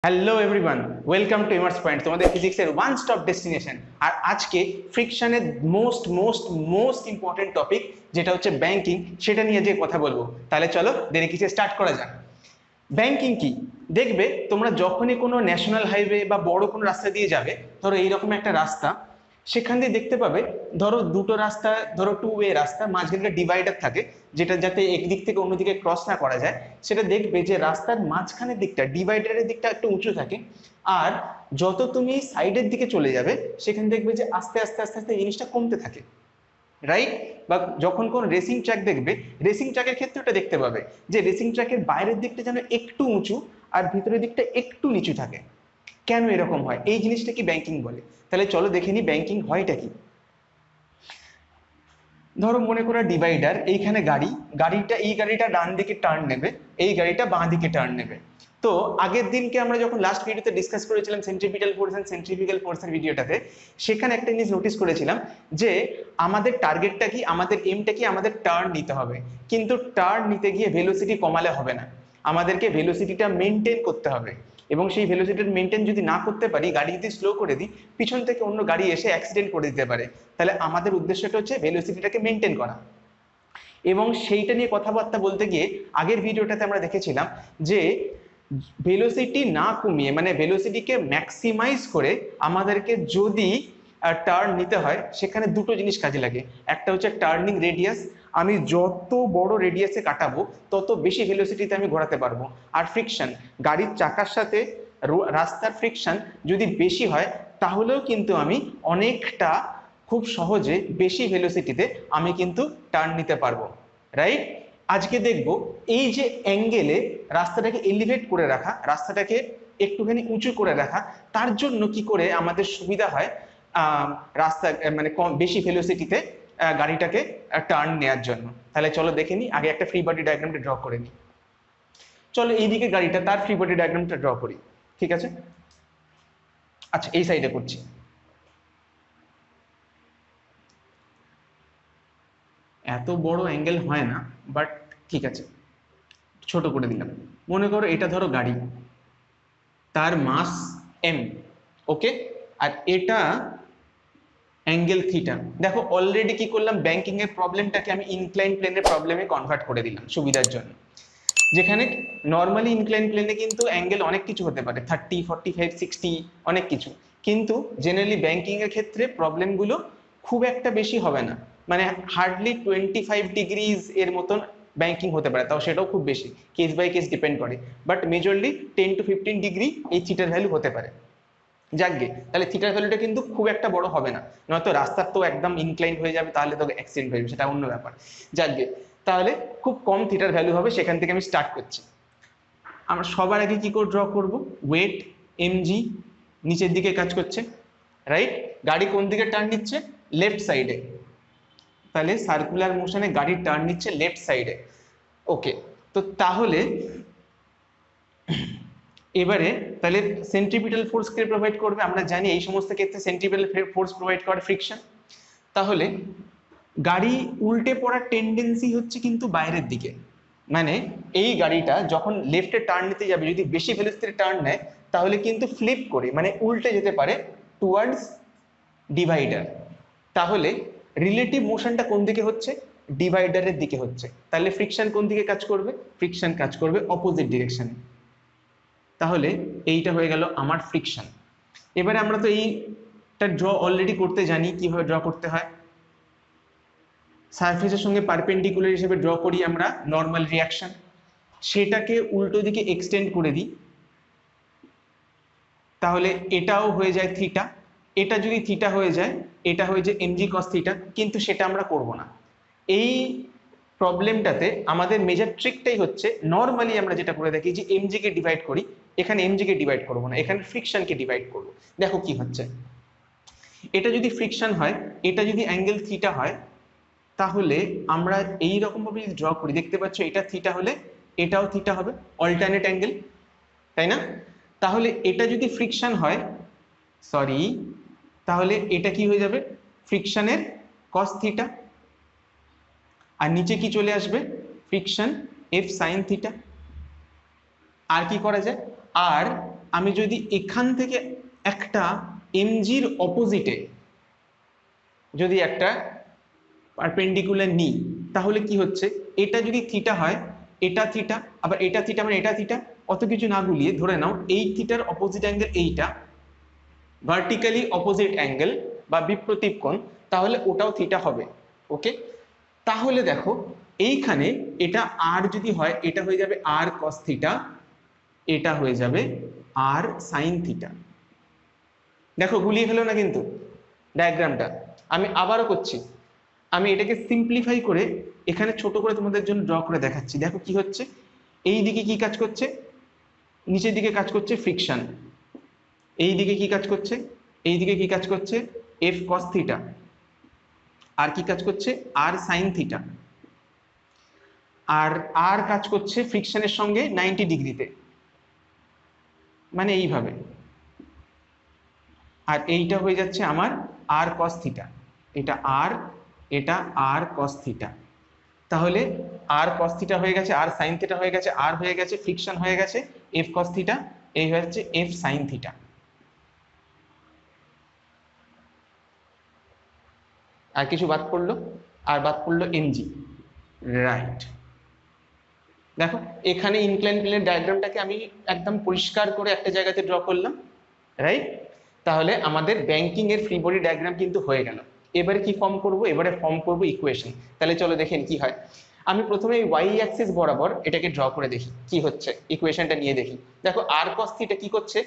Hello everyone, welcome to Immerse Point, তোমাদের ফিজিক্সের one stop destination. আর আজকে ফ্রিকশনের most most most important topic যেটা হচ্ছে ব্যাংকিং, সেটা নিয়ে যে কথা বলবো। তাহলে চলো দেরি কিছু স্টার্ট করা যাক। ব্যাংকিং কি? দেখবে তোমরা যখনই কোনো ন্যাশনাল হাইওয়ে বা বড় কোনো রাস্তা দিয়ে যাবে, ধরো এইরকম একটা রাস্তা, সেখান দিয়ে দেখতে পাবে ধরো দুটো রাস্তা, ধরো টু ওয়ে রাস্তা, মাঝখানে একটা ডিভাইডার থাকে যেটা যাতে একদিক থেকে অন্যদিকে ক্রস না করা যায়। সেটা দেখবে যে রাস্তার মাঝখানের দিকটা, ডিভাইডারের দিকটা একটু উঁচু থাকে, আর যত তুমি সাইডের দিকে চলে যাবে সেখানে দেখবে যে আস্তে আস্তে আস্তে আস্তে জিনিসটা কমতে থাকে, রাইট? বা যখন কোন রেসিং ট্র্যাক দেখবে, রেসিং ট্র্যাকের ক্ষেত্রে ওটা দেখতে পাবে যে রেসিং ট্র্যাকের বাইরের দিকটা যেন একটু উঁচু আর ভিতরের দিকটা একটু নিচু থাকে। কেন এরকম হয়? এই জিনিসটা কি ব্যাংকিং বলে। তাহলে চলো দেখে নি ব্যাংকিং হয়টা কি। ধরো মনে করো ডিভাইডার, এইখানে গাড়িটা এই গাড়িটা ডান দিকে টার্ন নেবে, এই গাড়িটা বাঁ দিকে টার্ন নেবে। তো আগের দিনকে আমরা যখন লাস্ট ভিডিওতে ডিসকাস করেছিলাম সেন্ট্রিপিটাল ফোর্স এন্ড সেন্ট্রিফিউগাল ফোর্সের ভিডিওটাতে, সেখানে একটা জিনিস নোটিস করেছিলাম যে আমাদের টার্গেটটা কি, আমাদের এমটা কি, আমাদের টার্ন নিতে হবে। কিন্তু টার্ন নিতে গিয়ে ভেলোসিটি কমালে হবে না, আমাদেরকে ভেলোসিটিটা মেনটেন করতে হবে। এবং সেই ভেলোসিটির মেনটেন যদি না করতে পারি, গাড়ি যদি স্লো করে দিই, পিছন থেকে অন্য গাড়ি এসে অ্যাক্সিডেন্ট করে দিতে পারে। তাহলে আমাদের উদ্দেশ্যটা হচ্ছে ভেলোসিটিটাকে মেনটেন করা। এবং সেইটা নিয়ে কথাবার্তা বলতে গিয়ে আগের ভিডিওটাতে আমরা দেখেছিলাম যে ভেলোসিটি না কমিয়ে, মানে ভেলোসিটিকে ম্যাক্সিমাইজ করে আমাদেরকে যদি টার্ন নিতে হয়, সেখানে দুটো জিনিস কাজে লাগে। একটা হচ্ছে টার্নিং রেডিয়াস, আমি যত বড় রেডিয়াসে কাটাবো তত বেশি ভেলোসিটিতে আমি ঘোরাতে পারবো। আর ফ্রিকশন, গাড়ির চাকার সাথে রাস্তার ফ্রিকশন যদি বেশি হয়, তাহলেও কিন্তু আমি অনেকটা খুব সহজে বেশি ভেলোসিটিতে আমি কিন্তু টার্ন নিতে পারবো, রাইট? আজকে দেখবো এই যে অ্যাঙ্গেলে রাস্তাটাকে এলিভেট করে রাখা, রাস্তাটাকে একটুখানি উঁচু করে রাখা, তার জন্য কি করে আমাদের সুবিধা হয় রাস্তা মানে কম বেশি ভেলোসিটিতে গাড়িটাকে টার্ন নেওয়ার জন্য। তাহলে চলো দেখে নিই। আগে একটা ফ্রি বডি ডায়াগ্রামটা ড্র করে নিই। চলো এইদিকে গাড়িটা, তার ফ্রি বডি ডায়াগ্রামটা ড্র করি, ঠিক আছে? আচ্ছা, এই সাইডে করছি। এত বড় অ্যাঙ্গেল হয় না, বাট ঠিক আছে, ছোট করে দিলাম। মনে করো এটা ধরো গাড়ি, তার মাস এম, ওকে? আর এটা অ্যাঙ্গেল থিটা। দেখো অলরেডি কি করলাম, ব্যাংকিং এর প্রবলেমটাকে আমি ইনক্লাইন প্লেনের প্রবলেমে কনভার্ট করে দিলাম সুবিধার জন্য। যেখানে নর্মালি ইনক্লাইন প্লেনে কিন্তু অ্যাঙ্গেল অনেক কিছু হতে পারে, 30, 45, 60, অনেক কিছু। কিন্তু জেনারেলি ব্যাংকিং এর ক্ষেত্রে প্রবলেমগুলো খুব একটা বেশি হবে না, মানে হার্ডলি 25 ডিগ্রিজ এর মতন ব্যাংকিং হতে পারে, তাও সেটাও খুব বেশি, কেস বাই কেস ডিপেন্ড করে। বাট মেজরলি 10 to 15 ডিগ্রি এই থিটার ভ্যালু হতে পারে। যাকগে, তাহলে থিটার ভ্যালুটা কিন্তু খুব একটা বড় হবে না, নয়তো রাস্তার তো একদম ইনক্লাইন হয়ে যাবে, তাহলে তো অ্যাক্সিডেন্ট হয়ে যাবে, সেটা অন্য ব্যাপার। যাকগে, তাহলে খুব কম থিটার ভ্যালু হবে, সেখান থেকে আমি স্টার্ট করছি। আমরা সবার আগে কি করে ড্র করব? ওয়েট এমজি নিচের দিকে কাজ করছে, রাইট? গাড়ি কোন দিকে টার্ন নিচ্ছে? লেফট সাইডে। তাহলে সার্কুলার মোশনে গাড়ি টার্ন নিচ্ছে লেফট সাইডে, ওকে? তো তাহলে এবারে তাহলে সেন্ট্রিপিটাল ফোর্স কে প্রোভাইড করবে? আমরা জানি এই সমস্ত ক্ষেত্রে সেন্ট্রিপিটাল ফোর্স প্রোভাইড করে ফ্রিকশন। তাহলে গাড়ি উল্টে পড়ার টেন্ডেন্সি হচ্ছে কিন্তু বাইরের দিকে, মানে এই গাড়িটা যখন লেফটে টার্ন নিতে যাবে, যদি বেশি ভেলোসিটিতে টার্ন নেয়, তাহলে কিন্তু ফ্লিপ করে মানে উল্টে যেতে পারে টুয়ার্ডস ডিভাইডার। তাহলে রিলেটিভ মোশনটা কোন দিকে হচ্ছে? ডিভাইডারের দিকে হচ্ছে। তাহলে ফ্রিকশন কোন দিকে কাজ করবে? ফ্রিকশন কাজ করবে অপোজিট ডিরেকশনে। তাহলে এইটা হয়ে গেল আমার ফ্রিকশন। এবারে আমরা তো এইটা ড্র অলরেডি করতে জানি, কিভাবে ড্র করতে হয়। সারফেসের সঙ্গে পারপেন্ডিকুলার হিসেবে ড্র করি আমরা নর্মাল রিয়াকশন, সেটাকে উল্টো দিকে এক্সটেন্ড করে দিই, তাহলে এটাও হয়ে যায় থিটা। এটা যদি থিটা হয়ে যায়, এটা হয়ে যায় এমজি কস থিটা, কিন্তু সেটা আমরা করব না। এই প্রবলেমটাতে আমাদের মেজর ট্রিকটাই হচ্ছে, নর্মালি আমরা যেটা করে থাকি যে এমজি কে ডিভাইড করি, এখানে এমজি কে ডিভাইড করব না, এখানে ফ্রিকশনকে ডিভাইড করব। দেখো কি হচ্ছে, এটা যদি ফ্রিকশন হয়, এটা যদি অ্যাঙ্গেল থিটা হয়, তাহলে আমরা এই রকম ভাবে ড্র করি, দেখতে পাচ্ছ এটা থিটা হলে এটাও থিটা হবে, অল্টারনেট অ্যাঙ্গেল, তাই না? তাহলে এটা যদি ফ্রিকশন হয়, সরি, তাহলে এটা কি হয়ে যাবে? ফ্রিকশনের কস থিটা। আর নিচে কি চলে আসবে? Friction F sine theta. আর কি করা যায়? আর আমি যদি এখান থেকে একটা এমজির অপোজিটে যদি একটা পারপেন্ডিকুলার নিই, তাহলে কি হচ্ছে, এটা যদি থিটা হয়, এটা থিটা, আবার এটা থিটা মানে এটা থিটা, অত কিছু না গুলিয়ে ধরে নাও এই থিটার অপোজিট অ্যাঙ্গেল এইটা, ভার্টিক্যালি অপোজিট অ্যাঙ্গেল বা বিপ্রতীপ কোণ, তাহলে ওটাও থিটা হবে। ওকে, তাহলে দেখো এইখানে এটা আর যদি হয়, এটা হয়ে যাবে আর কস থিটা, এটা হয়ে যাবে আর সাইন থিটা। দেখো গুলিয়ে ফেলো না কিন্তু ডায়াগ্রামটা। আমি আবারও করছি, আমি এটাকে সিম্পলিফাই করে এখানে ছোট করে তোমাদের জন্য ড্র করে দেখাচ্ছি। দেখো কি হচ্ছে, এই দিকে কি কাজ করছে, নিচের দিকে কাজ করছে ফ্রিকশন, এই দিকে কি কাজ করছে, এই দিকে কি কাজ করছে এফ কস থিটা, আর কি কাজ করছে আর সাইন থিটা, আর আর কাজ করছে ফ্রিকশনের সঙ্গে 90 ডিগ্রিতে, মানে এইভাবে, আর এইটা হয়ে যাচ্ছে আমার আর কস থিটা, এটা আর, এটা আর কস থিটা। তাহলে আর কস থিটা হয়ে গেছে, আর সাইন থিটা হয়ে গেছে, আর হয়ে গেছে ফ্রিকশন হয়ে গেছে এফ কস থিটা, এই হয়ে যাচ্ছে এফ সাইন থিটা। আর কিছু বাদ পড়লো, আর বাদ পড়লো এমজি, রাইট। দেখো এখানে ইনক্লাইন প্লেনের ডায়াগ্রামটাকে আমি একদম পরিষ্কার করে একটা জায়গাতে ড্র করলাম, রাইট। তাহলে আমাদের ব্যাংকিং এর ফ্রি বডি ডায়াগ্রাম কিন্তু হয়ে গেল। এবারে কি ফর্ম করব, এবারে ফর্ম করব ইকুয়েশন। তাহলে চলো দেখেন কি হয়। আমি প্রথমে ওয়াই অ্যাক্সিস বরাবর এটাকে ড্র করে দেখি কি হচ্ছে, ইকুয়েশনটা নিয়ে দেখি। দেখো আর কস থিটা কি করছে,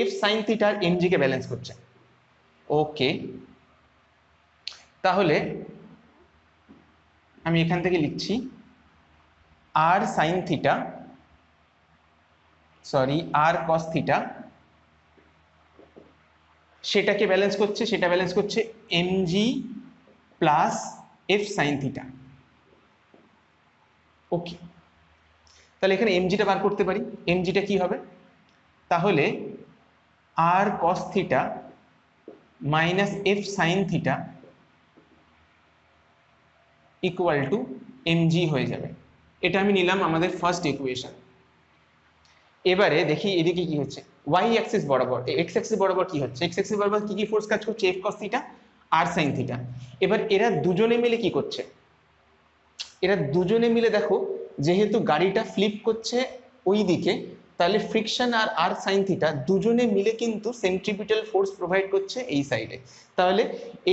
এফ সাইন থিটা আর এমজি কে ব্যালেন্স করছে। ওকে, তাহলে আমি এখান থেকে লিখছি R sine theta, sorry R cos theta, সেটাকে ব্যালেন্স করছে, সেটা ব্যালেন্স করছে MG plus F sine theta. Okay, তাহলে এখানে এমজিটা বার করতে পারি। এমজিটা কি হবে, তাহলে R cos theta minus F sine theta equal to MG হয়ে যাবে। এটা আমি নিলাম আমাদের ফার্স্ট ইকুয়েশন। এবারে দেখি এদিকে কি হচ্ছে, ওয়াই অ্যাক্সিস বরাবর, এক্স অ্যাক্সিস বরাবর কি হচ্ছে, এক্স অ্যাক্সিস বরাবর কি কি ফোর্স কাজ করছে, এফ কস থিটা আর সাইন থিটা। এবার এরা দুজনে মিলে কি করছে, এরা দুজনে মিলে দেখো যেহেতু গাড়িটা ফ্লিপ করছে ওই দিকে, তাহলে ফ্রিকশন আর আর সাইন থিটা দুজনে মিলে কিন্তু সেন্ট্রিপিটাল ফোর্স প্রোভাইড করছে এই সাইডে। তাহলে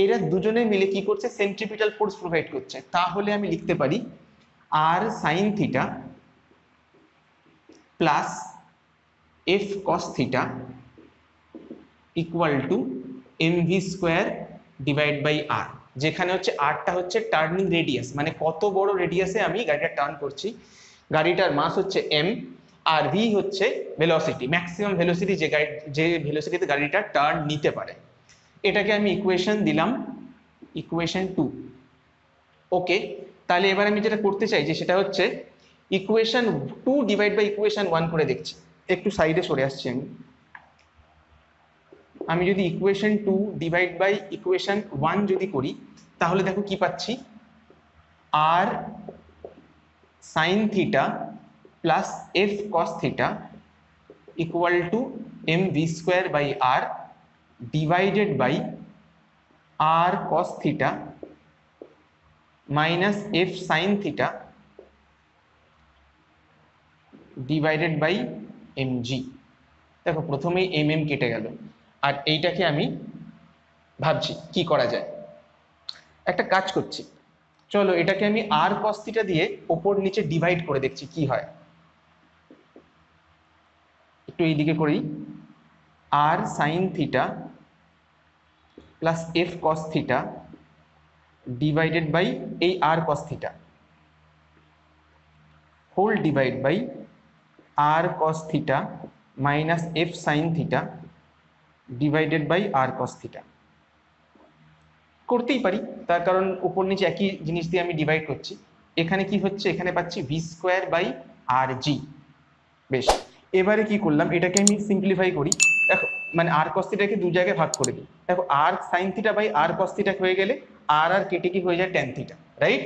এরা দুজনে মিলে কি করছে, সেন্ট্রিপিটাল ফোর্স প্রোভাইড করছে। তাহলে আমি লিখতে পারি R sine theta plus F cos theta equal to MV square divide by R, যেখানে হচ্ছে আরটা হচ্ছে টার্নিং রেডিয়াস, মানে কত বড় রেডিয়াসে আমি গাড়িটা টার্ন করছি। গাড়িটার মাস হচ্ছে এম, আর ভি হচ্ছে ভেলোসিটি, ম্যাক্সিমাম ভেলোসিটি যে ভেলোসিটিতে গাড়িটা টার্ন নিতে পারে। এটাকে আমি ইকুয়েশন দিলাম, ইকুয়েশন 2। ওকে, তাহলে এবার আমি যেটা করতে চাই যে সেটা হচ্ছে ইকুয়েশন 2 ডিভাইড বাই ইকুয়েশন 1 করে দেখছি। একটু সাইডে সরে আসছি আমি যদি ইকুয়েশন 2 ডিভাইড বাই ইকুয়েশন 1 যদি করি, তাহলে দেখো কি পাচ্ছি, R sine theta plus F cos theta equal to M V square by R divided by R cos theta minus F sine theta divided by M G. দেখো প্রথমেই M M কেটে গেল, আর এইটাকে আমি ভাবছি কি করা যায়। একটা কাজ করছি, চলো এটাকে আমি আর কস থিটা দিয়ে ওপর নিচে ডিভাইড করে দেখছি কি হয়। একটু এইদিকে করি, R sine theta plus F cos theta divided by এই R cos theta whole divide by R cos theta minus F sine theta divided by R cos theta. করতেই পারি, তার কারণ উপর নিচে একই জিনিস দিয়ে আমি ডিভাইড করছি। এখানে কি হচ্ছে, এখানে পাচ্ছি ভি স্কোয়ার বাই আর জি। বেশ, এবারে কি করলাম, এটাকে আমি সিম্পলিফাই করি। দেখো মানে আর কস থিটাকে দু জায়গায় ভাগ করে দিই। দেখো R sine theta by R cos theta হয়ে গেলে আর আর কেটে কি হয়ে যায় tan theta, right.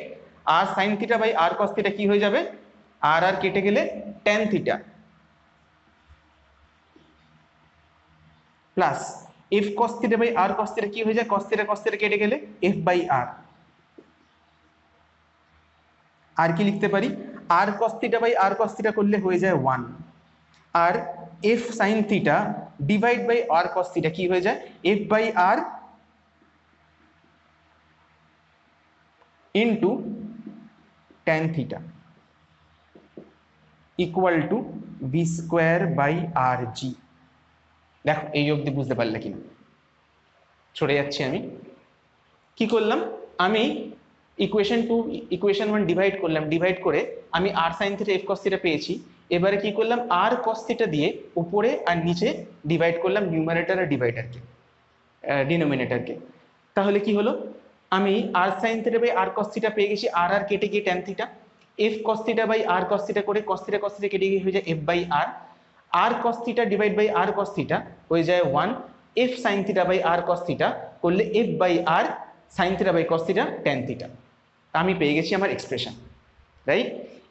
R sine theta by R cos theta কি হয়ে যাবে, আর আর কেটে গেলে tan theta. Plus F cos theta by R cos theta কি হয়ে যায়, কস থিটা কেটে গেলে এফ বাই আর। আর কি লিখতে পারি, R cos theta by R cos theta করলে হয়ে যায় 1, আর F sine theta divide by R cos theta কি হয়ে যায়, F by R into tan theta equal to V square by R G. দেখো এই অবধি বুঝতে পারলে কিনা, সরে যাচ্ছি আমি। কি করলাম, আমি ইকুয়েশন 2 ইকুয়েশন 1 ডিভাইড করলাম, ডিভাইড করে আমি R sine theta F cos theta পেয়েছি। এবারে কি করলাম, আর কস থিটা দিয়ে উপরে আর নিচে ডিভাইড করলাম নিউমারেটর আর ডিভাইডারকে, ডিনোমিনেটরকে। তাহলে কি হলো, আমি R sine theta by R cos theta পেয়ে গেছি, আর আর কেটে গিয়ে tan theta, F cos theta by R cos theta করে কস থিটা কেটে গিয়ে হয়ে যায় F by R, R cos theta divide by R cos theta হয়ে যায় 1, F sine theta by R cos theta করলে F by R sine theta by cos theta tan theta. আমি পেয়ে গেছি আমার এক্সপ্রেশন, রাইট।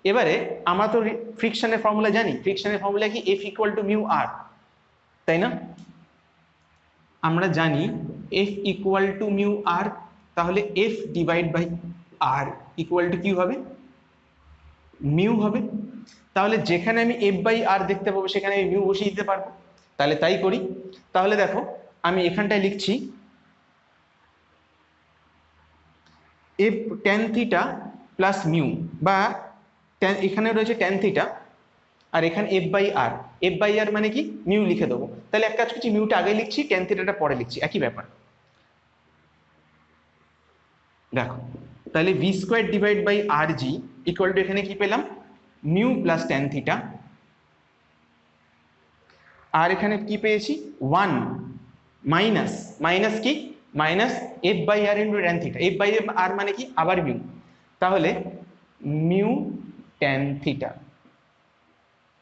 এবারে আমরা তো ফ্রিকশনের ফর্মুলা জানি, ফ্রিকশনের ফর্মুলা কি, F equal to mu R, তাই না? আমরা জানি F equal to mu R, তাহলে F divide by R equal to কি হবে, মিউ হবে। তাহলে যেখানে আমি এফ বাই আর দেখতে পাবো সেখানে আমি মিউ বসিয়ে দিতে পারবো, তাহলে তাই করি। তাহলে দেখো আমি এখানটায় লিখছি F tan theta plus mu, বা এখানে রয়েছে ট্যান থিটা আর এখানে F by R, F by R মানে কি মিউ লিখে দেবো। তাহলে এক কাজ করছি, মিউটা আগে লিখছি, ট্যান থিটাটা পরে লিখছি, একই ব্যাপার। দেখো তাহলে V square divide by R G equal to এখানে কি পেলাম, মিউ প্লাস ট্যান থিটা, আর এখানে কি পেয়েছি 1 মাইনাস, মাইনাস কি, minus F by R into tan theta, F by R মানে কি আবার মিউ, তাহলে মিউ ট্যান থিটা,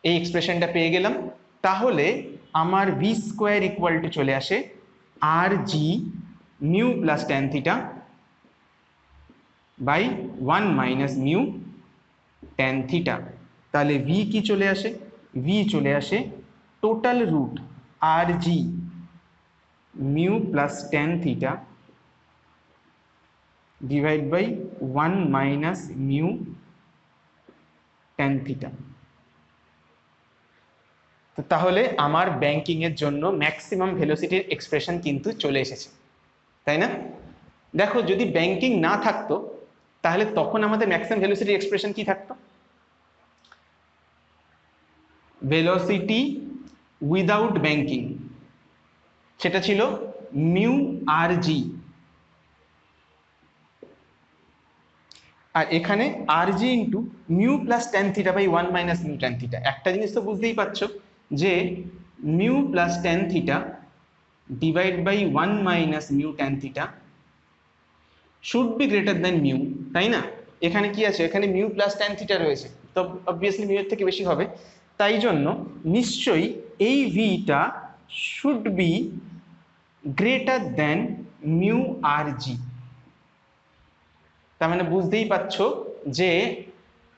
এই এক্সপ্রেশনটা পেয়ে গেলাম। তাহলে আমার ভি স্কোয়ার ইকুয়াল টু চলে আসে R G mu plus tan theta by 1 minus mu tan theta. তাহলে ভি কি চলে আসে, ভি চলে আসে total root R G mu plus tan theta divide by 1 minus mu tan theta. তো তাহলে আমার ব্যাংকিং এর জন্য ম্যাক্সিমাম ভেলোসিটির এক্সপ্রেশন কিন্তু চলে এসেছে, তাই না? দেখো যদি ব্যাংকিং না থাকতো তাহলে তখন আমাদের ম্যাক্সিমাম ভেলোসিটির এক্সপ্রেশন কি থাকতো, ভেলোসিটি উইদাউট ব্যাংকিং, সেটা ছিল মিউ আর জি, আর এখানে R G into mu plus tan theta by 1 minus mu tan theta. একটা জিনিস তো বুঝতেই পারছো যে mu plus tan theta divide by 1 minus mu tan theta should be greater than mu, তাই না? এখানে কি আছে, এখানে মিউ প্লাস ট্যান থিটা রয়েছে, তো অবভিয়াসলি মিউ এর থেকে বেশি হবে, তাই জন্য নিশ্চয়ই এই ভিটা should be greater than mu R G. তার মানে বুঝতেই পারছো যে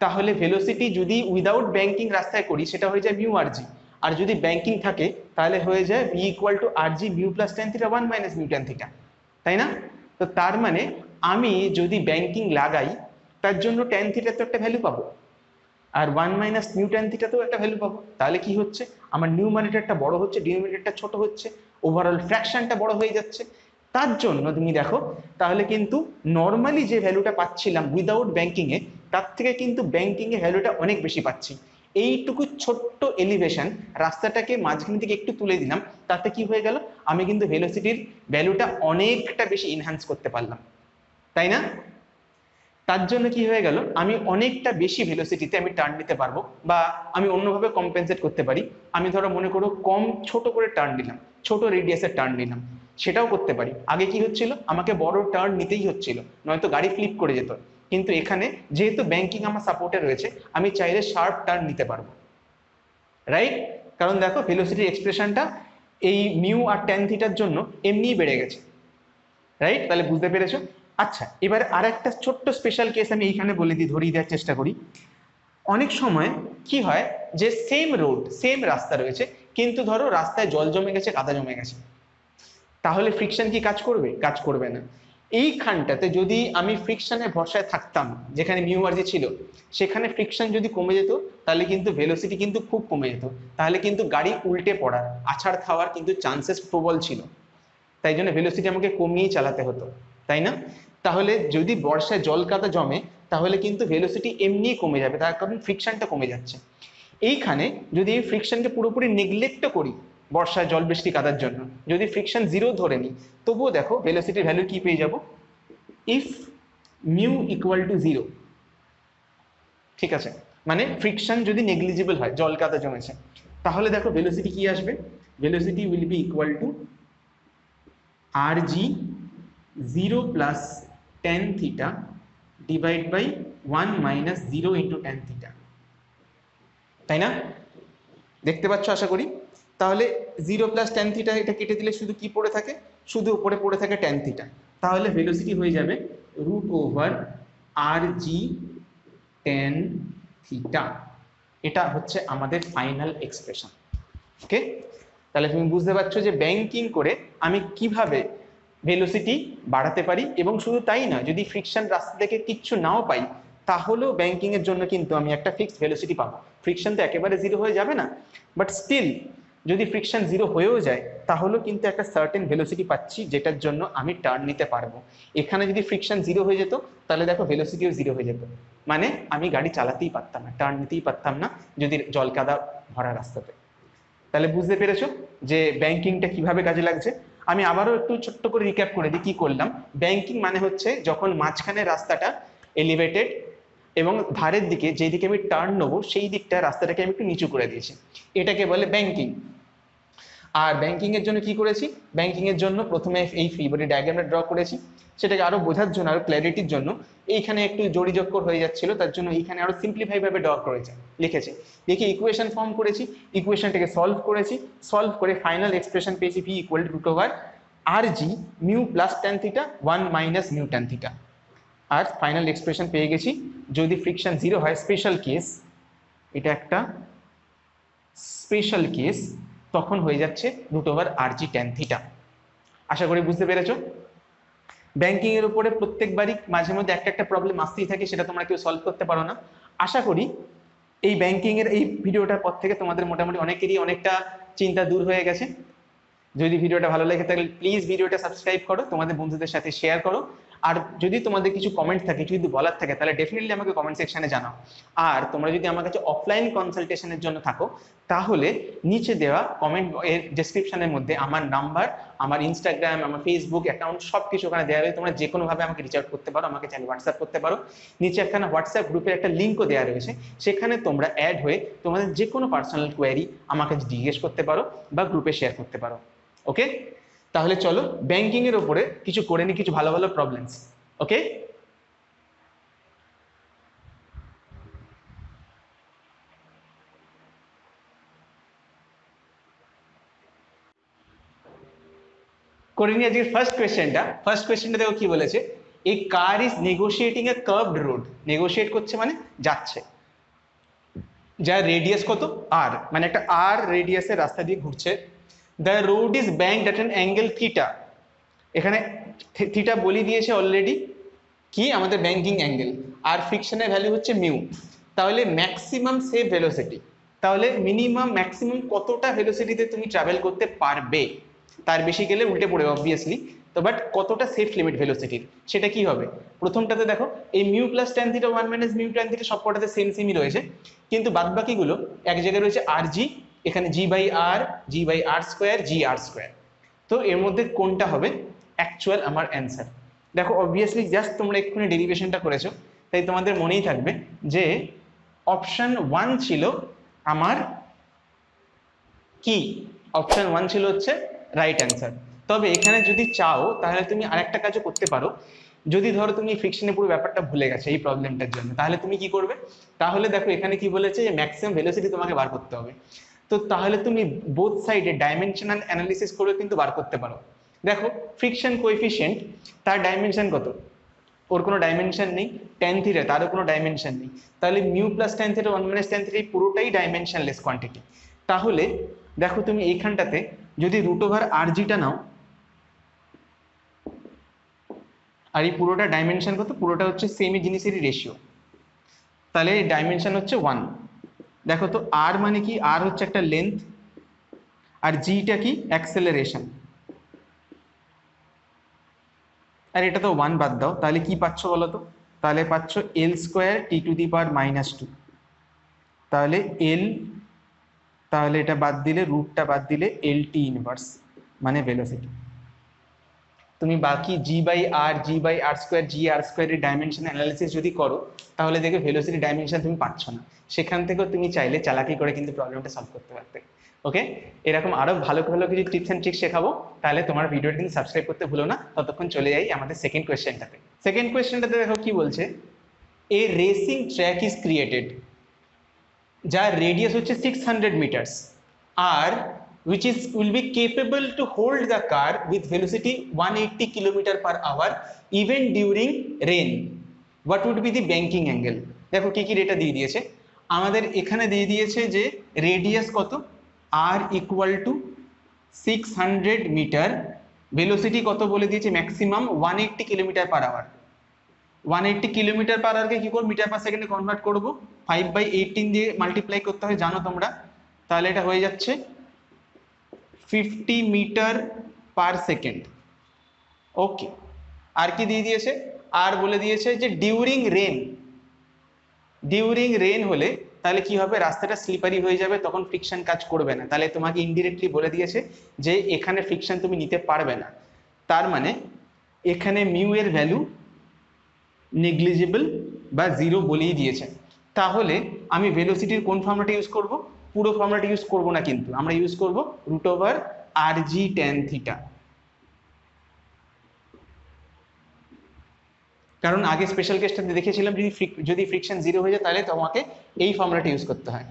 তাহলে ভেলোসিটি যদি উইদাউট ব্যাংকিং রাস্তায় করি সেটা হয়ে যায় মিউ আর জি, আর যদি ব্যাংকিং থাকে তাহলে হয়ে যায় V equal to R G mu plus tan theta 1 minus mu tan theta, তাই না? তো তার মানে আমি যদি ব্যাংকিং লাগাই তার জন্য ট্যান থিটার তো একটা ভ্যালু পাবো, আর 1 মাইনাস মিউ ট্যান থিটাতেও একটা ভ্যালু পাবো। তাহলে কি হচ্ছে, আমার নিউমারেটরটা বড় হচ্ছে, ডিনোমিনেটরটা ছোট হচ্ছে, ওভারঅল ফ্র্যাকশনটা বড় হয়ে যাচ্ছে। তার জন্য তুমি দেখো তাহলে কিন্তু নর্মালি যে ভ্যালুটা পাচ্ছিলাম উইদাউট ব্যাংকিং এ, তার থেকে কিন্তু ব্যাংকিং এ ভ্যালুটা অনেক বেশি পাচ্ছি। এইটুকু ছোট্ট এলিভেশন, রাস্তাটাকে মাঝখান থেকে একটু তুলে দিলাম, তাতে কি হয়ে গেল, আমি কিন্তু ভেলোসিটির ভ্যালুটা অনেকটা বেশি এনহ্যান্স করতে পারলাম, তাই না? তার জন্য কি হয়ে গেল, আমি অনেকটা বেশি ভেলোসিটিতে আমি টার্ন নিতে পারবো, বা আমি অন্যভাবে কম্পেনসেট করতে পারি। আমি ধরো মনে করো ছোট করে টার্ন নিলাম, ছোট রেডিয়াসের টার্ন নিলাম, সেটাও করতে পারি। আগে কি হচ্ছিল, আমাকে বড় টার্ন নিতেই হচ্ছিল, নয়তো গাড়ি ফ্লিপ করে যেত। কিন্তু এখানে যেহেতু ব্যাংকিং আমার সাপোর্টে রয়েছে, আমি চাইলে শার্প টার্ন নিতে পারবো, রাইট? কারণ দেখো ভেলোসিটির এক্সপ্রেশনটা এই মিউ আর ট্যান থিটার জন্য এমনিই বেড়ে গেছে, রাইট? তাহলে বুঝতে পেরেছো? আচ্ছা, এবার আর একটা ছোট্ট স্পেশাল কেস আমি এইখানে বলে দিই, ধরিয়ে দেওয়ার চেষ্টা করি। অনেক সময় কি হয় যে সেম রোড, সেম রাস্তা রয়েছে, কিন্তু ধরো রাস্তায় জল জমে গেছে, কাদা জমে গেছে, তাহলে ফ্রিকশন কি কাজ করবে? কাজ করবে না। এইখানটাতে যদি আমি ফ্রিকশনে ভরসায় থাকতাম, যেখানে মিউ আর জি ছিল, সেখানে ফ্রিকশন যদি কমে যেত তাহলে কিন্তু ভেলোসিটি কিন্তু খুব কমে যেত, তাহলে কিন্তু গাড়ি উল্টে পড়ার, আছাড় খাওয়ার কিন্তু চান্সেস প্রবল ছিল। তাই জন্য ভেলোসিটি আমাকে কমিয়েই চালাতে হতো, তাই না? তাহলে যদি বর্ষায় জল কাদা জমে তাহলে কিন্তু ভেলোসিটি এমনিই কমে যাবে, তার কারণ ফ্রিকশনটা কমে যাচ্ছে। এইখানে যদি এই ফ্রিকশনকে পুরোপুরি নেগলেক্ট করি বর্ষায় জল বৃষ্টি কাদার জন্য, যদি ফ্রিকশন জিরো ধরে নিই, তবুও দেখো ভেলোসিটির ভ্যালু কি পেয়ে যাব, if mu equal to zero. ঠিক আছে, মানে ফ্রিকশন যদি নেগলিজিবল হয়, জল কাদা জমেছে, তাহলে দেখো ভেলোসিটি কি আসবে, velocity will be equal to R G 0 plus tan theta divide by 1 minus 0 into tan theta. তাই না? দেখতে পাচ্ছ আশা করি। তাহলে 0 প্লাস টেন থিটা এটা কেটে দিলে শুধু কি পড়ে থাকে, শুধু উপরে পড়ে থাকে টেন থিটা। তাহলে ভেলোসিটি হয়ে যাবে root over R G tan theta. এটা হচ্ছে আমাদের ফাইনাল এক্সপ্রেশন। ওকে, তাহলে তুমি বুঝতে পারছো যে ব্যাংকিং করে আমি কিভাবে ভেলোসিটি বাড়াতে পারি, এবং শুধু তাই না, যদি ফ্রিকশন রাস্তা থেকে কিচ্ছু নাও পাই তাহলেও ব্যাংকিং এর জন্য কিন্তু আমি একটা ফিক্সড ভেলোসিটি পাবো। ফ্রিকশন তো একেবারে জিরো হয়ে যাবে না, বাট স্টিল যদি ফ্রিকশন জিরো হয়েও যায় তাহলেও কিন্তু একটা সার্টেন ভেলোসিটি পাচ্ছি, যেটার জন্য আমি টার্ন নিতে পারবো। এখানে যদি ফ্রিকশন জিরো হয়ে যেত তাহলে দেখো ভেলোসিটিও জিরো হয়ে যেত, মানে আমি গাড়ি চালাতেই পারতাম না, টার্ন নিতেই পারতাম না যদি জল কাদা ভরা রাস্তাতে। তাহলে বুঝতে পেরেছো যে ব্যাংকিংটা কিভাবে কাজে লাগছে। আমি আবারও একটু ছোট্ট করে রিক্যাপ করে দিই কি করলাম। ব্যাংকিং মানে হচ্ছে যখন মাঝখানে রাস্তাটা এলিভেটেড এবং ধারের দিকে যেই দিকে আমি টার্ন নেবো সেই দিকটা রাস্তাটাকে আমি একটু নিচু করে দিয়েছি, এটাকে বলে ব্যাংকিং। আর ব্যাংকিং এর জন্য কি করেছি, ব্যাংকিং এর জন্য প্রথমে এই ফ্রি বডি ডায়াগ্রামটা ড্র করেছি, সেটাকে আরো বোঝার জন্য, আরো ক্ল্যারিটির জন্য এইখানে একটু জোড়িযক্কর হয়ে যাচ্ছিল, তার জন্য এইখানে আরো সিম্পলিফাই ভাবে ড্র করেছি, লিখেছি, লিখে ইকুয়েশন ফর্ম করেছি, ইকুয়েশনটাকে সলভ করেছি, সলভ করে ফাইনাল এক্সপ্রেশন পেয়েছি V equal to root over R G mu plus tan theta 1 minus mu tan theta. আর ফাইনাল এক্সপ্রেশন পেয়ে গেছি, যদি ফ্রিকশন জিরো হয়, স্পেশাল কেস, এটা একটা স্পেশাল কেস, তখন হয়ে যাচ্ছে root over R G tan theta. আশা করি বুঝতে পেরেছো। ব্যাংকিং এর উপরে প্রত্যেকবারই মাঝে মধ্যে একটা একটা প্রবলেম আসতেই থাকে, সেটা তোমরা কেউ সলভ করতে পারো না। আশা করি এই ব্যাংকিং এর এই ভিডিওটার পর থেকে তোমাদের মোটামুটি অনেকেরই অনেকটা চিন্তা দূর হয়ে গেছে। যদি ভিডিওটা ভালো লাগে তাহলে প্লিজ ভিডিওটা সাবস্ক্রাইব করো, তোমাদের বন্ধুদের সাথে শেয়ার করো, আর যদি তোমাদের কিছু কমেন্ট থাকে, কিছু যদি বলার থাকে, তাহলে ডেফিনেটলি আমাকে কমেন্ট সেকশনে জানাও। আর তোমরা যদি আমার কাছে অফলাইন কনসালটেশনের জন্য থাকো তাহলে নিচে দেওয়া কমেন্ট এর ডেসক্রিপশনের মধ্যে আমার নাম্বার, আমার ইনস্টাগ্রাম, আমার ফেসবুক অ্যাকাউন্ট সবকিছু ওখানে দেওয়া রয়েছে, তোমরা যে কোনো ভাবে আমাকে রিচ আউট করতে পারো, আমাকে চাইলে হোয়াটসঅ্যাপ করতে পারো। নিচে একখানা হোয়াটসঅ্যাপ গ্রুপের একটা লিঙ্কও দেওয়া রয়েছে, সেখানে তোমরা অ্যাড হয়ে তোমাদের যে কোনো পার্সোনাল কোয়ারি আমাকে জিজ্ঞেস করতে পারো বা গ্রুপে শেয়ার করতে পারো। ওকে, তাহলে চলো ব্যাংকিং এর উপরে কিছু করে নি, কিছু ভালো ভালো প্রবলেমস। ওকে, করে নি আজকে ফার্স্ট কোয়েশ্চেনটা। ফার্স্ট কোয়েশ্চেনটা দেখো কি বলেছে, a car is negotiating a curved road. Negotiate করছে মানে যাচ্ছে, যার রেডিয়াস কত আর, মানে একটা আর রেডিয়াসের রাস্তা দিয়ে ঘুরছে। The road is banked at an angle theta. এখানে থিটা বলি দিয়েছে অলরেডি, কি আমাদের ব্যাংকিং অ্যাঙ্গেল, আর ফ্রিকশনের ভ্যালু হচ্ছে মিউ। তাহলে ম্যাক্সিমাম সেভ ভেলোসিটি, তাহলে মিনিমাম ম্যাক্সিমাম কতটা ভেলোসিটিতে তুমি ট্রাভেল করতে পারবে, তার বেশি গেলে উল্টে পড়বে অবভিয়াসলি। তো বাট কতটা সেফ লিমিট ভেলোসিটির সেটা কি হবে, প্রথমটাতে দেখো এই mu plus tan theta 1 minus mu tan theta সবকটাতে সেম সেমই রয়েছে, কিন্তু বাদ বাকিগুলো এক জায়গায় রয়েছে আর জি, এখানে G by R, G by R square, G R square. তো এর মধ্যে কোনটা হবে অ্যাকচুয়াল আমার অ্যান্সার। দেখো অবভিয়াসলি জাস্ট তোমরা এক্ষুনি ডেরিভেশনটা করেছো, তাই তোমাদের মনেই থাকবে যে অপশন 1 ছিল আমার কি, অপশন 1 ছিল হচ্ছে রাইট অ্যান্সার। তবে এখানে যদি চাও তাহলে তুমি আরেকটা কাজও করতে পারো। যদি ধরো তুমি ফ্রিকশনের পুরো ব্যাপারটা ভুলে গেছো এই প্রবলেমটার জন্য, তাহলে তুমি কি করবে, তাহলে দেখো এখানে কি বলেছে যে ম্যাক্সিমাম ভেলোসিটি তোমাকে বার করতে হবে। তো তাহলে তুমি বোথ সাইডে ডাইমেনশনাল অ্যানালিসিস করে কিন্তু বার করতে পারো। দেখো ফ্রিকশন কোএফিসিয়েন্ট, তার ডাইমেনশন কত, ওর কোনো ডাইমেনশন নেই, ট্যান থিটা তারও কোনো ডাইমেনশন নেই, তাহলে mu plus tan theta 1 minus tan theta পুরোটাই ডাইমেনশনলেস কোয়ান্টিটি। তাহলে দেখো তুমি এইখানটাতে যদি রুট ওভার আর জিটা নাও, আর এই পুরোটা ডাইমেনশন কত, পুরোটা হচ্ছে সেমি জিনিসেরই রেশিও, তাহলে এই ডাইমেনশন হচ্ছে 1। দেখো তো আর মানে কি, আর হচ্ছে একটা লেন্থ, আর জিটা কি অ্যাক্সেলারেশন, আর এটা তো 1 বাদ দাও, তাহলে কি পাচ্ছ বলো তো, তাহলে পাচ্ছ এল স্কোয়ার টি টু দি পাওয়ার -2, তাহলে এল, তাহলে এটা বাদ দিলে রুটটা বাদ দিলে এল টি ইনভার্স মানে ভেলোসিটি। তুমি বাকি জি/আর জি আর স্কোয়ারের ডাইমেনশন অ্যানালিসিস যদি করো তাহলে দেখবে ভেলোসিটি ডাইমেনশন তুমি পাচ্ছ না, সেখান থেকেও তুমি চাইলে চালাকি করে কিন্তু প্রবলেমটা সলভ করতে পারতে। ওকে, এরকম আরো ভালো ভালো কিছু টিপস অ্যান্ড ট্রিক্স শেখাবো, তাহলে তোমার ভিডিওটা কিন্তু সাবস্ক্রাইব করতে ভুলো না। ততক্ষণ চলে যাই আমাদের সেকেন্ড কোয়েশ্চেনটাতে। সেকেন্ড কোয়েশ্চেনটাতে দেখো কি বলছে, a racing track is created, যার রেডিয়াস হচ্ছে 600 মিটার্স, আর which is will be capable to hold the car with velocity 180 km/h even during rain. What would be the banking angle? দেখো কি কি ডেটা দিয়ে দিয়েছে আমাদের, এখানে দিয়ে দিয়েছে যে রেডিয়াস কত, r equal to 600 metre, velocity কত বলে দিয়েছে ম্যাক্সিমাম 180 km/h। 180 km/h কে কি করব, মিটার পার সেকেন্ডে কনভার্ট করব, 5/18 দিয়ে মাল্টিপ্লাই করতে হয় জানো তোমরা, তাহলে এটা হয়ে যাচ্ছে 50 মিটার পার সেকেন্ড। ওকে, আর কি দিয়ে দিয়েছে, আর বলে দিয়েছে যে ডিউরিং রেন হলে তাহলে কি হবে, রাস্তাটা স্লিপারি হয়ে যাবে, তখন ফ্রিকশন কাজ করবে না, তাহলে তোমাকে ইনডিরেক্টলি বলে দিয়েছে যে এখানে ফ্রিকশন তুমি নিতে পারবে না, তার মানে এখানে মিউ এর ভ্যালু নেগলিজিবল বা 0 বলেই দিয়েছে। তাহলে আমি ভেলোসিটির কোন ফর্মুলাটা ইউজ করব, পুরো ফর্মুলাটা ইউজ করব না, কিন্তু আমরা ইউজ করব √r(g tan θ), কারণ আগে স্পেশাল কেসটাতে দেখেছিলাম যদি ফ্রিকশন 0 হয়ে যায় তাহলে তোমাকে এই ফর্মুলাটা ইউজ করতে হয়।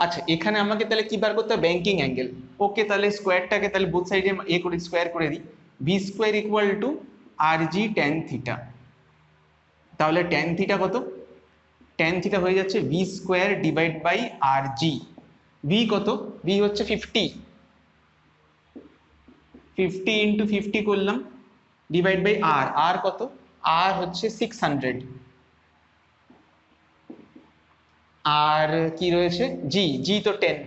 আচ্ছা, এখানে আমাকে তাহলে কি বার করতে হবে, ব্যাংকিং অ্যাঙ্গেল। ওকে, তাহলে স্কোয়ারটাকে তাহলে বোথ সাইডে করে স্কোয়ার করে দিই, v² = r(g tan θ), তাহলে tan θ কত, tan θ হয়ে যাচ্ছে v² / rg, v কত, v হচ্ছে 50 × 50 করলাম, ডিভাইড বাই r, r কত, r হচ্ছে 600, আর কি রয়েছে g তো 10,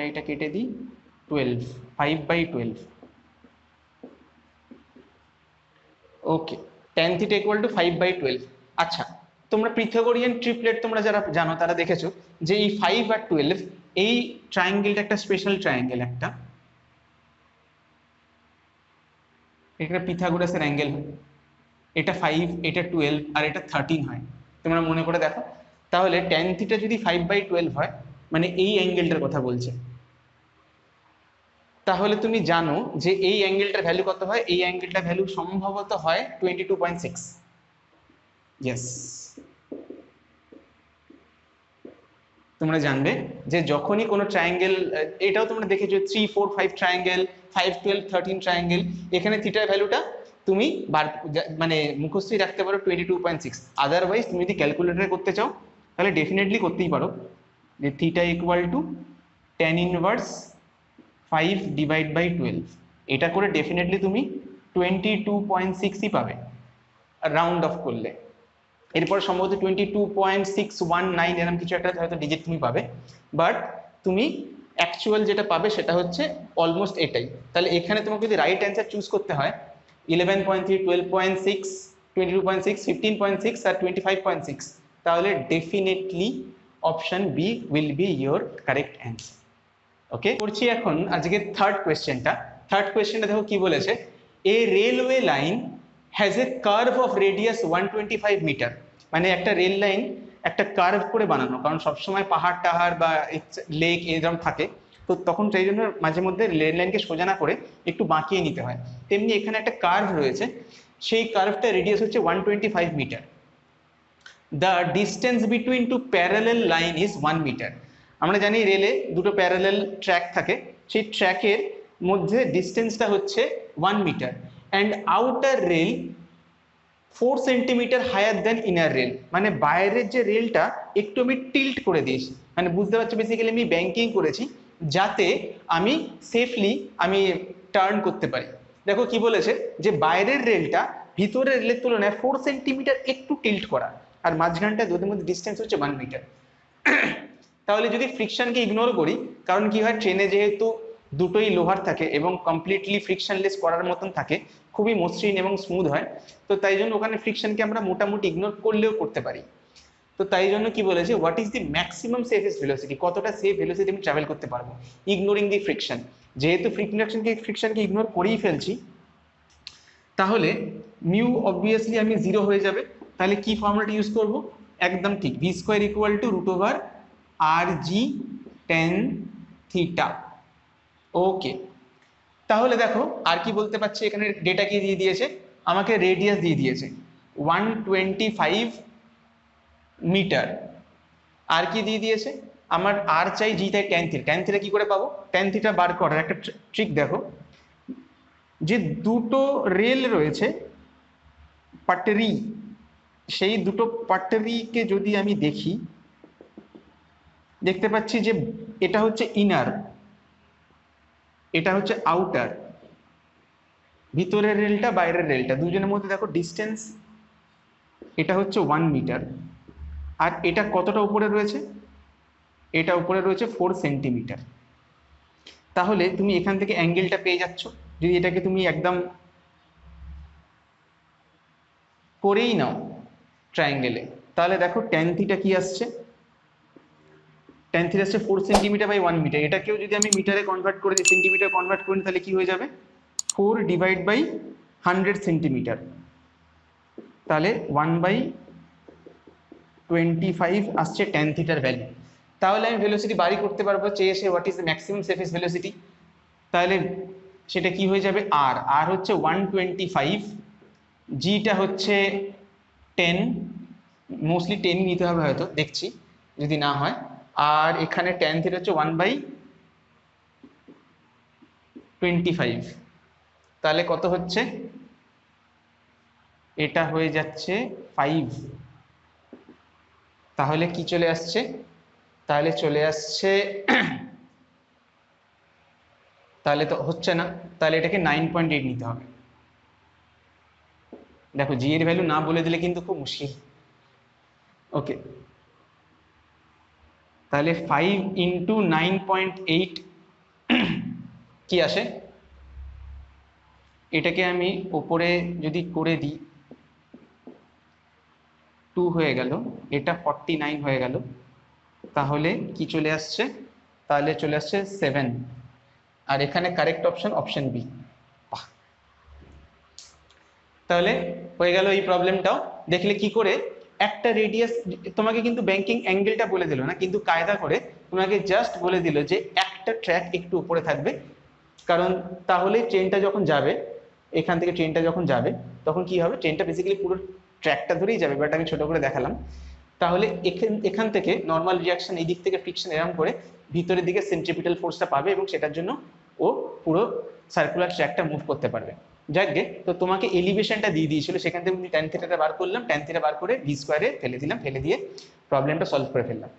এটা কেটে দিই, 12, 5/12। ওকে, tan θ = 5/12। আচ্ছা, তোমরা পিথাগোরিয়ান ট্রিপলেট তোমরা যারা জানো তারা দেখেছো যে এই 5 আর 12 এই ট্রায়াঙ্গেলটা একটা স্পেশাল ট্রায়াঙ্গেল, একটা এটা পিথাগোরাসের অ্যাঙ্গেল হয়, এটা 5, এটা 12 আর এটা 13 হয়, তোমরা মনে করে দেখো। তাহলে tan θ যদি 5/12 হয় মানে এই অ্যাঙ্গেলটার কথা বলছে, তাহলে তুমি জানো যে এই অ্যাঙ্গেলটার ভ্যালু কত হয়, এই অ্যাঙ্গেলটার ভ্যালু সম্ভবত হয় 22.6। ইয়েস, তোমরা জানবে যে যখনই কোনো ট্রায়াঙ্গেল, এটাও তোমরা দেখেছো 3, 4, 5 ট্রায়াঙ্গেল, 5, 12, 13 ট্রায়াঙ্গেল, এখানে থিটার ভ্যালুটা তুমি মানে মুখস্থই রাখতে পারো 22.6। আদারওয়াইজ তুমি যদি ক্যালকুলেটরে করতে চাও তাহলে ডেফিনেটলি করতেই পারো যে θ = tan ইনভার্স 5 / 12, এটা করে ডেফিনেটলি তুমি 22.6ই পাবে রাউন্ড অফ করলে। এরপর সম্ভবত 22.619 এরকম কিছু একটা হয়তো ডিজিট তুমি পাবে, বাট তুমি অ্যাকচুয়াল যেটা পাবে সেটা হচ্ছে অলমোস্ট এটাই। তাহলে এখানে তোমাকে যদি রাইট অ্যান্সার চুজ করতে হয় 11.3, 12.6, 22.6, 15.6 আর 25.6, তাহলে definitely option B will be your correct answer. Okay, করছি এখন আজকে থার্ড কোয়েশ্চেনটা দেখো কি বলেছে, a railway line has a curve of radius 125 metre, মানে একটা রেল লাইন একটা কার্ভ করে বানানো, কারণ সবসময় পাহাড় টাহাড় বা লেক এরকম থাকে, তো তখন সেই জন্য মাঝে মধ্যে রেল লাইনকে সোজা না করে একটু বাঁকিয়ে নিতে হয়, তেমনি এখানে একটা কার্ভ রয়েছে, সেই কার্ভটা রেডিয়াস হচ্ছে 125 metre. The distance between two parallel line is 1 metre. আমরা জানি রেলে দুটো প্যারালেল ট্র্যাক থাকে, সেই ট্র্যাকের মধ্যে ডিস্টেন্সটা হচ্ছে 1 metre, and outer rail 4 centimetre higher than inner rail, মানে বাইরের যে রেলটা একটু আমি টিল্ট করে দিয়েছি, মানে বুঝতে পারছো বেসিক্যালি আমি ব্যাংকিং করেছি যাতে আমি সেফলি টার্ন করতে পারি। দেখো কি বলেছে, যে বাইরের রেলটা ভিতরের রেলের তুলনায় 4 সেন্টিমিটার একটু টিল্ট করা, আর মাঝখানটা দুটোর মধ্যে ডিস্টেন্স হচ্ছে 1 মিটার। তাহলে যদি ফ্রিকশনকে ইগনোর করি, কারণ কি হয়, ট্রেনে যেহেতু দুটোই লোহার থাকে এবং কমপ্লিটলি ফ্রিকশনলেস করার মতন থাকে, খুবই মসৃণ এবং স্মুথ হয়, তো তাই জন্য ওখানে ফ্রিকশনকে আমরা মোটামুটি ইগনোর করলেও করতে পারি। তো তাই জন্য কি বলেছে, what is the maximum safest velocity, কতটা সেফ ভেলোসিটি আমি ট্রাভেল করতে পারবো ইগনোরিং দি ফ্রিকশন। যেহেতু ফ্রিকশনকে ইগনোর করেই ফেলছি, তাহলে মিউ অবভিয়াসলি আমি 0 হয়ে যাবে। তাহলে কি ফর্মুলাটা ইউজ করব, একদম ঠিক, V square equal to root over R G tan theta. Okay, তাহলে দেখো আর কি বলতে পারছি, এখানে ডেটা কি দিয়ে দিয়েছে, আমাকে রেডিয়াস দিয়ে দিয়েছে 125 মিটার। আর কি দিয়ে দিয়েছে, আমার আর চাই জি, তাই ট্যান থিটা। ট্যান থিটা কি করে পাবো, ট্যান থিটা বার করার একটা ট্রিক দেখো, যে দুটো রেল রয়েছে পাটরি, সেই দুটো পাটরিকে যদি আমি দেখি, দেখতে পাচ্ছি যে এটা হচ্ছে ইনার, এটা হচ্ছে আউটার, ভিতরের রেলটা বাইরের রেলটা, দুজনের মধ্যে দেখো ডিস্টেন্স, এটা হচ্ছে 1 মিটার। আর এটা কতটা উপরে রয়েছে, এটা উপরে রয়েছে 4 সেন্টিমিটার। তাহলে তুমি এখান থেকে অ্যাঙ্গেলটা পেয়ে যাচ্ছ, যদি এটাকে তুমি একদম করেই নাও ট্রায়াঙ্গেলে, তাহলে দেখো ট্যান থিটা কি আসছে, ট্যান থিটা আসছে 4 সেন্টিমিটার বাই 1 মিটার। এটাকেও যদি আমি মিটারে কনভার্ট করে দিই, সেন্টিমিটার কনভার্ট করি, তাহলে কি হয়ে যাবে, 4 ডিভাইড বাই 100 সেন্টিমিটার, তাহলে 1/25 আসছে ট্যান থিটার ভ্যালু। তাহলে আমি ভেলোসিটি বাড়ি করতে পারবো, চেয়ে এসে what is the maximum safest velocity, তাহলে সেটা কি হয়ে যাবে, আর আর হচ্ছে 125, জিটা হচ্ছে 10, মোস্টলি 10 নিতে হবে হয়তো, দেখছি যদি না হয়, আর এখানে ট্যান থিটা হচ্ছে 1/25, তাহলে কত হচ্ছে, এটা হয়ে যাচ্ছে 5। তাহলে কি চলে আসছে, তাহলে চলে আসছে তাহলে তো হচ্ছে না, তাহলে এটাকে 9.8 নিতে হবে। দেখো জি এর ভ্যালু না বলে দিলে কিন্তু খুব মুশকিল। ওকে, তাহলে 5 ইন্টু 9.8 কি আসে, এটাকে আমি ওপরে যদি করে দিই 2 হয়ে গেল, এটা 49 হয়ে গেল, তাহলে কি চলে আসছে, তাহলে চলে আসছে 7। আর এখানে কারেক্ট অপশন অপশন বি। তাহলে হয়ে গেল এই প্রবলেমটাও। দেখলে কি করে একটা রেডিয়াস, তোমাকে কিন্তু ব্যাংকিং অ্যাঙ্গেলটা বলে দিল না, কিন্তু কায়দা করে তোমাকে জাস্ট বলে দিল যে একটা ট্র্যাক একটু উপরে থাকবে, কারণ তাহলে ট্রেনটা যখন যাবে, এখান থেকে ট্রেনটা যখন যাবে, তখন কি হবে, ট্রেনটা বেসিক্যালি পুরো ট্র্যাকটা ধরেই যাবে, বাট আমি ছোট করে দেখালাম। তাহলে এখান থেকে নর্মাল রিয়াকশন, এই দিক থেকে ফ্রিকশন এরকম করে ভিতরের দিকে সেন্ট্রিপিটাল ফোর্সটা পাবে, এবং সেটার জন্য ও পুরো সার্কুলার ট্র্যাকটা মুভ করতে পারবে। যাকে তো তোমাকে এলিভেশনটা দিয়ে দিয়েছিল, সেখান থেকে আমি ট্যান থিটাটা বার করলাম, ট্যান থিটা বার করে ভি স্কোয়ারে ফেলে দিলাম, ফেলে দিয়ে প্রবলেমটা সলভ করে ফেললাম।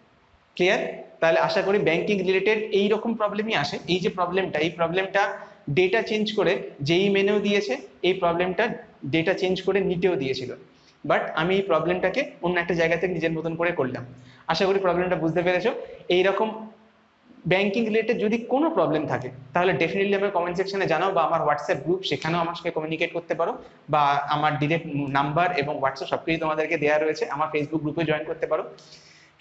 ক্লিয়ার? তাহলে আশা করি ব্যাংকিং রিলেটেড এইরকম প্রবলেমই আসে। এই যে প্রবলেমটা, এই প্রবলেমটা ডেটা চেঞ্জ করে যেই মেনেও দিয়েছে, এই প্রবলেমটা ডেটা চেঞ্জ করে নিটেও দিয়েছিল, বাট আমি এই প্রবলেমটাকে অন্য একটা জায়গা থেকে নিজের মতন করে করলাম। আশা করি প্রবলেমটা বুঝতে পেরেছো। এইরকম ব্যাংকিং রিলেটেড যদি কোনো প্রবলেম থাকে, তাহলে ডেফিনেটলি আমার কমেন্ট সেকশনে জানাও, বা আমার হোয়াটসঅ্যাপ গ্রুপ, সেখানেও আমার সঙ্গে কমিউনিকেট করতে পারো, বা আমার ডিরেক্ট নাম্বার এবং হোয়াটসঅ্যাপ সবকিছু তোমাদেরকে দেওয়া রয়েছে, আমার ফেসবুক গ্রুপে জয়েন করতে পারো,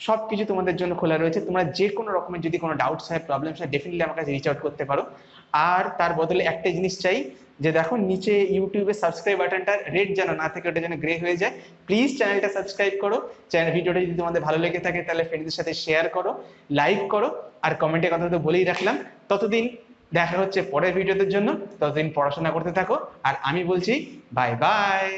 সবকিছু তোমাদের জন্য খোলা রয়েছে। তোমরা যে কোনো রকমের যদি কোনো ডাউটস হয়, প্রবলেমস হয়, ডেফিনেটলি আমার কাছে রিচ আউট করতে পারো। আর তার বদলে একটা জিনিস চাই, যে দেখো নিচে ইউটিউবে সাবস্ক্রাইব বাটনটা রেড যেন না থাকে, ওটা যেন গ্রে হয়ে যায়। প্লিজ চ্যানেলটা সাবস্ক্রাইব করো, চ্যানেল ভিডিওটা যদি তোমাদের ভালো লেগে থাকে তাহলে ফ্রেন্ডদের সাথে শেয়ার করো, লাইক করো, আর কমেন্টে কথা তো বলেই রাখলাম। ততদিন দেখা হচ্ছে পরের ভিডিওদের জন্য, ততদিন পড়াশোনা করতে থাকো, আর আমি বলছি বাই বাই।